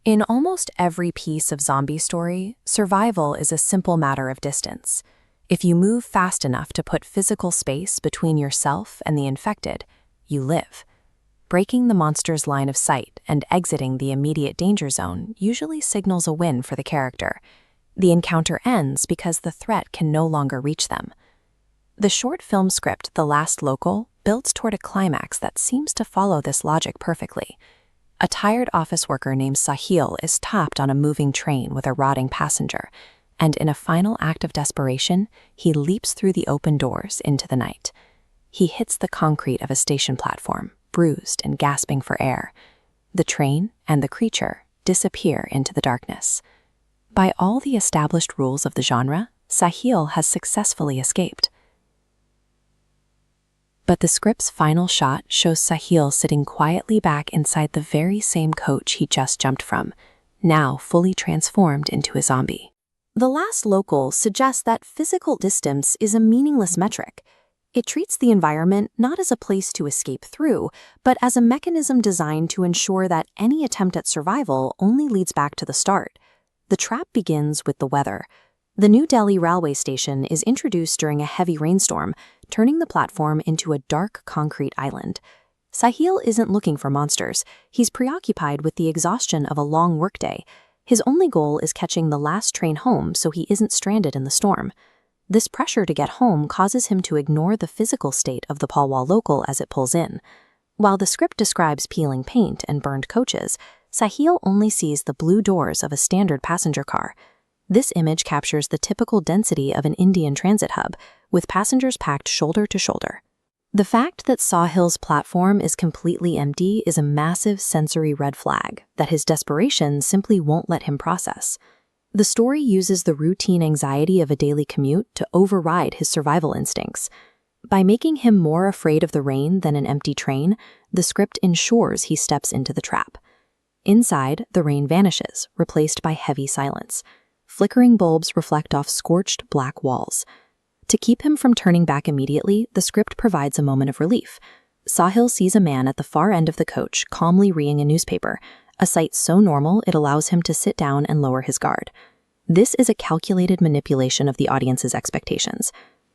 In almost every piece of zombie story, survival is a simple matter of distance. If you move fast enough to put physical space between yourself and the infected, you live. Breaking the monster's line of sight and exiting the immediate danger zone usually signals a win for the character. The encounter ends because the threat can no longer reach them. The short film script The Last Local builds toward a climax that seems to follow this logic perfectly. A tired office worker named Sahil is trapped on a moving train with a rotting passenger, and in a final act of desperation, he leaps through the open doors into the night. He hits the concrete of a station platform, bruised and gasping for air. The train and the creature disappear into the darkness. By all the established rules of the genre, Sahil has successfully escaped. But the script's final shot shows Sahil sitting quietly back inside the very same coach he just jumped from, now fully transformed into a zombie. The Last Local suggests that physical distance is a meaningless metric. It treats the environment not as a place to escape through, but as a mechanism designed to ensure that any attempt at survival only leads back to the start. The trap begins with the weather. The New Delhi railway station is introduced during a heavy rainstorm, turning the platform into a dark concrete island. Sahil isn't looking for monsters. He's preoccupied with the exhaustion of a long workday. His only goal is catching the last train home so he isn't stranded in the storm. This pressure to get home causes him to ignore the physical state of the Palwal local as it pulls in. While the script describes peeling paint and burned coaches, Sahil only sees the blue doors of a standard passenger car. This image captures the typical density of an Indian transit hub, with passengers packed shoulder to shoulder. The fact that Sahil's platform is completely empty is a massive sensory red flag that his desperation simply won't let him process. The story uses the routine anxiety of a daily commute to override his survival instincts. By making him more afraid of the rain than an empty train, the script ensures he steps into the trap. Inside, the rain vanishes, replaced by heavy silence. Flickering bulbs reflect off scorched black walls. To keep him from turning back immediately, the script provides a moment of relief. Sahil sees a man at the far end of the coach calmly reading a newspaper, a sight so normal it allows him to sit down and lower his guard. This is a calculated manipulation of the audience's expectations.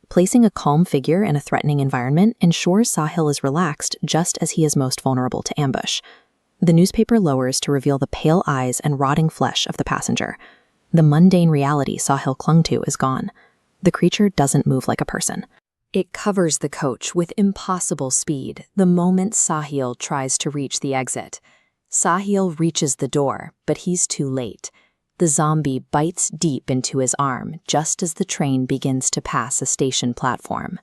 Placing a calm figure in a threatening environment ensures Sahil is relaxed just as he is most vulnerable to ambush. The newspaper lowers to reveal the pale eyes and rotting flesh of the passenger. The mundane reality Sahil clung to is gone. The creature doesn't move like a person. It covers the coach with impossible speed the moment Sahil tries to reach the exit. Sahil reaches the door, but he's too late. The zombie bites deep into his arm just as the train begins to pass a station platform.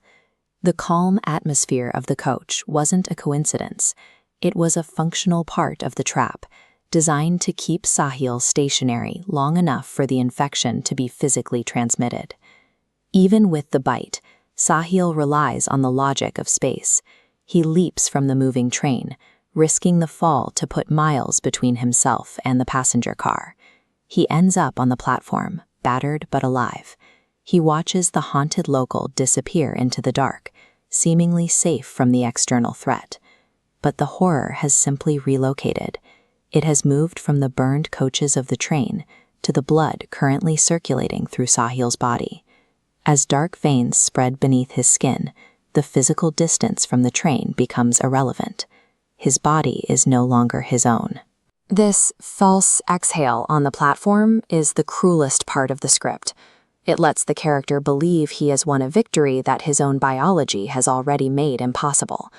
The calm atmosphere of the coach wasn't a coincidence. It was a functional part of the trap, designed to keep Sahil stationary long enough for the infection to be physically transmitted. Even with the bite, Sahil relies on the logic of space. He leaps from the moving train, risking the fall to put miles between himself and the passenger car. He ends up on the platform, battered but alive. He watches the haunted local disappear into the dark, seemingly safe from the external threat. But the horror has simply relocated. It has moved from the burned coaches of the train to the blood currently circulating through Sahil's body. As dark veins spread beneath his skin, the physical distance from the train becomes irrelevant. His body is no longer his own. This false exhale on the platform is the cruelest part of the script. It lets the character believe he has won a victory that his own biology has already made impossible.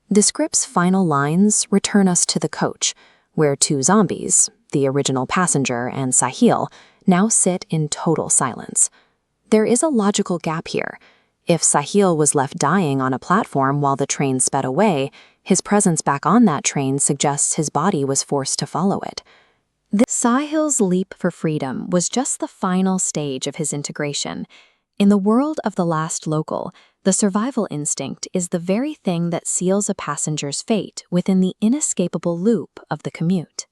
The script's final lines return us to the coach, where two zombies, the original passenger and Sahil, now sit in total silence. There is a logical gap here. If Sahil was left dying on a platform while the train sped away, his presence back on that train suggests his body was forced to follow it. Sahil's leap for freedom was just the final stage of his integration. In the world of The Last Local, the survival instinct is the very thing that seals a passenger's fate within the inescapable loop of the commute.